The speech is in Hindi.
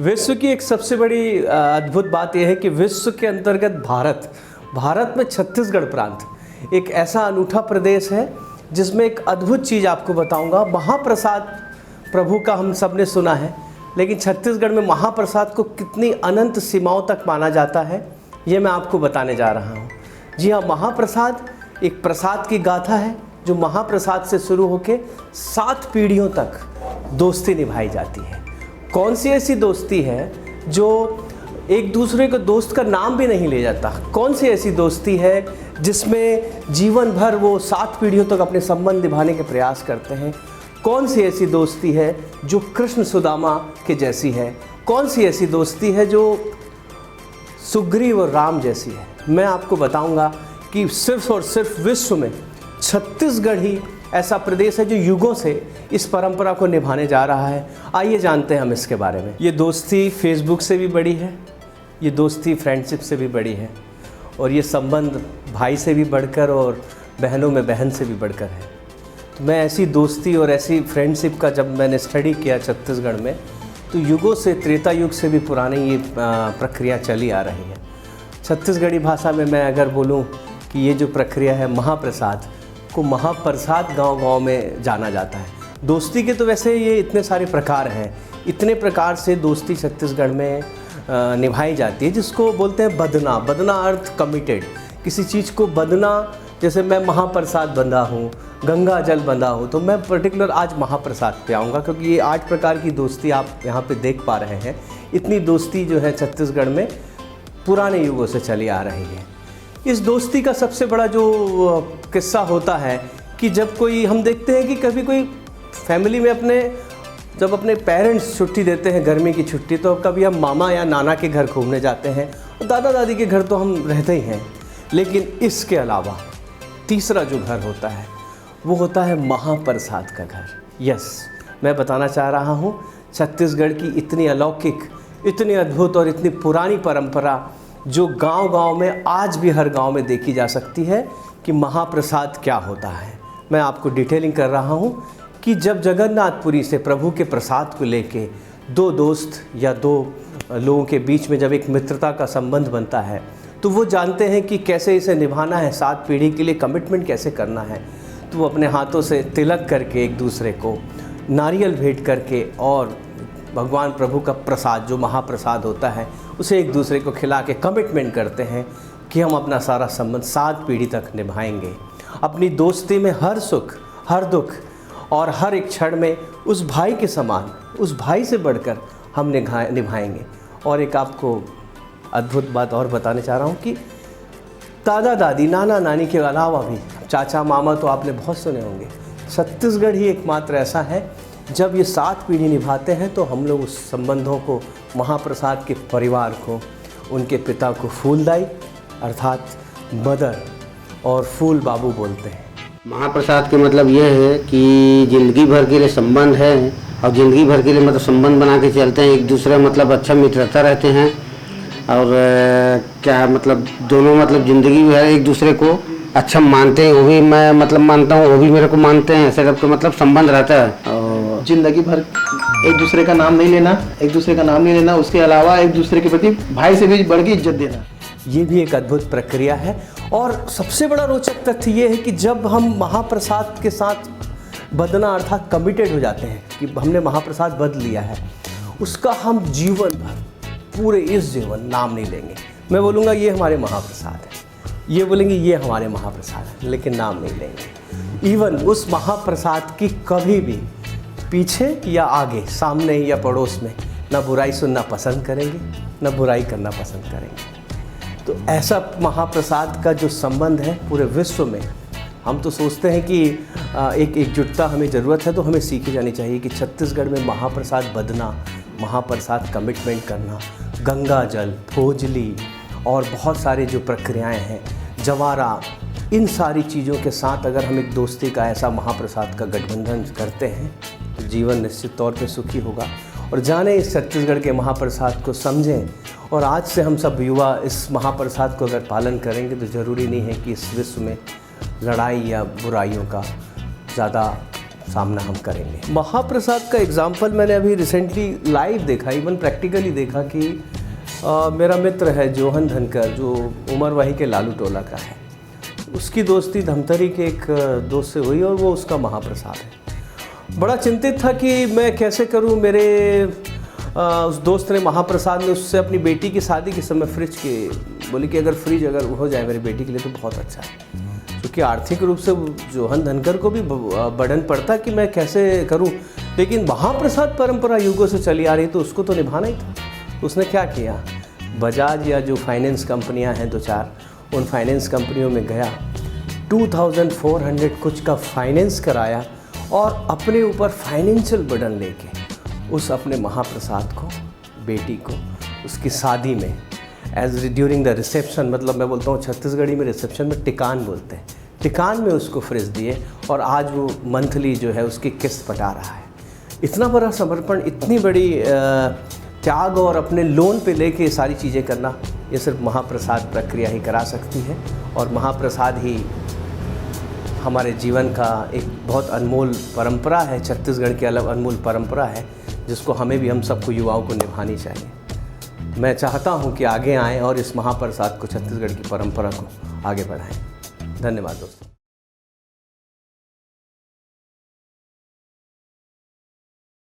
विश्व की एक सबसे बड़ी अद्भुत बात यह है कि विश्व के अंतर्गत भारत में छत्तीसगढ़ प्रांत एक ऐसा अनूठा प्रदेश है जिसमें एक अद्भुत चीज़ आपको बताऊंगा। महाप्रसाद प्रभु का हम सब ने सुना है, लेकिन छत्तीसगढ़ में महाप्रसाद को कितनी अनंत सीमाओं तक माना जाता है ये मैं आपको बताने जा रहा हूँ। जी हाँ, महाप्रसाद एक प्रसाद की गाथा है जो महाप्रसाद से शुरू होकर 7 पीढ़ियों तक दोस्ती निभाई जाती है। कौन सी ऐसी दोस्ती है जो एक दूसरे को दोस्त का नाम भी नहीं ले जाता? कौन सी ऐसी दोस्ती है जिसमें जीवन भर वो 7 पीढ़ियों तक अपने संबंध निभाने के प्रयास करते हैं? कौन सी ऐसी दोस्ती है जो कृष्ण सुदामा के जैसी है? कौन सी ऐसी दोस्ती है जो सुग्रीव और राम जैसी है? मैं आपको बताऊंगा कि सिर्फ और सिर्फ विश्व में छत्तीसगढ़ ही ऐसा प्रदेश है जो युगों से इस परंपरा को निभाने जा रहा है। आइए जानते हैं हम इसके बारे में। ये दोस्ती फेसबुक से भी बड़ी है, ये दोस्ती फ्रेंडशिप से भी बड़ी है, और ये संबंध भाई से भी बढ़कर और बहनों में बहन से भी बढ़कर है। तो मैं ऐसी दोस्ती और ऐसी फ्रेंडशिप का जब मैंने स्टडी किया छत्तीसगढ़ में, तो युगों से, त्रेता युग से भी पुरानी ये प्रक्रिया चली आ रही है। छत्तीसगढ़ी भाषा में मैं अगर बोलूँ कि ये जो प्रक्रिया है महाप्रसाद को महाप्रसाद गांव-गांव में जाना जाता है। दोस्ती के तो वैसे ये इतने सारे प्रकार हैं, इतने प्रकार से दोस्ती छत्तीसगढ़ में निभाई जाती है, जिसको बोलते हैं बंधना। बंधना अर्थ कमिटेड, किसी चीज़ को बंधना। जैसे मैं महाप्रसाद बंधा हूँ, गंगा जल बंधा हूँ, तो मैं पर्टिकुलर आज महाप्रसाद पे आऊँगा, क्योंकि ये 8 प्रकार की दोस्ती आप यहाँ पे देख पा रहे हैं। इतनी दोस्ती जो है छत्तीसगढ़ में पुराने युगों से चली आ रही है। इस दोस्ती का सबसे बड़ा जो किस्सा होता है कि जब कोई, हम देखते हैं कि कभी कोई फैमिली में जब अपने पेरेंट्स छुट्टी देते हैं, गर्मी की छुट्टी, तो कभी हम मामा या नाना के घर घूमने जाते हैं, और दादा दादी के घर तो हम रहते ही हैं। लेकिन इसके अलावा तीसरा जो घर होता है वो होता है महाप्रसाद का घर। यस, मैं बताना चाह रहा हूँ छत्तीसगढ़ की इतनी अलौकिक, इतनी अद्भुत और इतनी पुरानी परंपरा जो गांव-गांव में आज भी हर गांव में देखी जा सकती है कि महाप्रसाद क्या होता है। मैं आपको डिटेलिंग कर रहा हूं कि जब जगन्नाथपुरी से प्रभु के प्रसाद को लेके 2 दोस्त या 2 लोगों के बीच में जब एक मित्रता का संबंध बनता है, तो वो जानते हैं कि कैसे इसे निभाना है, 7 पीढ़ी के लिए कमिटमेंट कैसे करना है। तो वो अपने हाथों से तिलक करके एक दूसरे को नारियल भेंट करके और भगवान प्रभु का प्रसाद जो महाप्रसाद होता है उसे एक दूसरे को खिला के कमिटमेंट करते हैं कि हम अपना सारा संबंध 7 पीढ़ी तक निभाएंगे। अपनी दोस्ती में हर सुख, हर दुख और हर एक क्षण में उस भाई के समान, उस भाई से बढ़कर हम निभाएंगे। और एक आपको अद्भुत बात और बताने चाह रहा हूँ कि दादा दादी, नाना नानी के अलावा भी चाचा मामा तो आपने बहुत सुने होंगे। छत्तीसगढ़ ही एकमात्र ऐसा है जब ये 7 पीढ़ी निभाते हैं तो हम लोग उस संबंधों को, महाप्रसाद के परिवार को, उनके पिता को फूलदाई अर्थात मदर और फूल बाबू बोलते हैं। महाप्रसाद के मतलब ये है कि ज़िंदगी भर के लिए संबंध है, और ज़िंदगी भर के लिए मतलब संबंध बना के चलते हैं, एक दूसरे मतलब अच्छा मित्रता रहते हैं। और क्या मतलब दोनों मतलब ज़िंदगी भर एक दूसरे को अच्छा मानते हैं, वो भी मैं मतलब मानता हूँ, वो भी मेरे को मानते हैं। ऐसे सबका मतलब संबंध रहता है। और जिंदगी भर एक दूसरे का नाम नहीं लेना, उसके अलावा एक दूसरे के प्रति भाई से भी बढ़ के इज्जत देना, ये भी एक अद्भुत प्रक्रिया है। और सबसे बड़ा रोचक तथ्य ये है कि जब हम महाप्रसाद के साथ बंधना अर्थात कमिटेड हो जाते हैं कि हमने महाप्रसाद बदल लिया है, उसका हम जीवन भर, पूरे इस जीवन नाम नहीं लेंगे। मैं बोलूँगा ये हमारे महाप्रसाद है, ये बोलेंगे ये हमारे महाप्रसाद है, लेकिन नाम नहीं लेंगे। इवन उस महाप्रसाद की कभी भी पीछे या आगे, सामने या पड़ोस में ना बुराई सुनना पसंद करेंगे, ना बुराई करना पसंद करेंगे। तो ऐसा महाप्रसाद का जो संबंध है पूरे विश्व में, हम तो सोचते हैं कि एक एकजुटता हमें ज़रूरत है, तो हमें सीखी जानी चाहिए कि छत्तीसगढ़ में महाप्रसाद बंधना, महाप्रसाद कमिटमेंट करना, गंगा जल, भोजली और बहुत सारी जो प्रक्रियाएं हैं, जवारा, इन सारी चीज़ों के साथ अगर हम एक दोस्ती का ऐसा महाप्रसाद का गठबंधन करते हैं तो जीवन निश्चित तौर पे सुखी होगा। और जाने इस छत्तीसगढ़ के महाप्रसाद को समझें, और आज से हम सब युवा इस महाप्रसाद को अगर पालन करेंगे तो ज़रूरी नहीं है कि इस विश्व में लड़ाई या बुराइयों का ज़्यादा सामना हम करेंगे। महाप्रसाद का एग्जाम्पल मैंने अभी रिसेंटली लाइव देखा, इवन प्रैक्टिकली देखा कि मेरा मित्र है जोहन धनकर, जो उमर वही के लालू टोला का है, उसकी दोस्ती धमतरी के एक दोस्त से हुई और वो उसका महाप्रसाद है। बड़ा चिंतित था कि मैं कैसे करूं। मेरे उस दोस्त ने महाप्रसाद ने उससे अपनी बेटी की शादी के समय फ्रिज के बोले कि अगर फ्रिज अगर हो जाए मेरी बेटी के लिए तो बहुत अच्छा है, क्योंकि आर्थिक रूप से जोहन धनकर को भी बर्डन पड़ता कि मैं कैसे करूं, लेकिन महाप्रसाद परंपरा युगों से चली आ रही तो उसको तो निभाना ही था। उसने क्या किया, बजाज या जो फाइनेंस कंपनियां हैं 2-4, उन फाइनेंस कंपनियों में गया, 2400 कुछ का फाइनेंस कराया और अपने ऊपर फाइनेंशियल बर्डन लेके उस अपने महाप्रसाद को, बेटी को, उसकी शादी में एज ड्यूरिंग द रिसेप्शन, मतलब मैं बोलता हूँ छत्तीसगढ़ी में रिसेप्शन में टिकान बोलते हैं, टिकान में उसको फ्रिज दिए और आज वो मंथली जो है उसकी किस्त पटा रहा है। इतना बड़ा समर्पण, इतनी बड़ी त्याग और अपने लोन पे लेके सारी चीज़ें करना, ये सिर्फ महाप्रसाद प्रक्रिया ही करा सकती है। और महाप्रसाद ही हमारे जीवन का एक बहुत अनमोल परंपरा है, छत्तीसगढ़ की अलग अनमोल परंपरा है, जिसको हमें भी, हम सबको युवाओं को निभानी चाहिए। मैं चाहता हूँ कि आगे आएँ और इस महाप्रसाद को, छत्तीसगढ़ की परंपरा को आगे बढ़ाएं। धन्यवाद दोस्तों।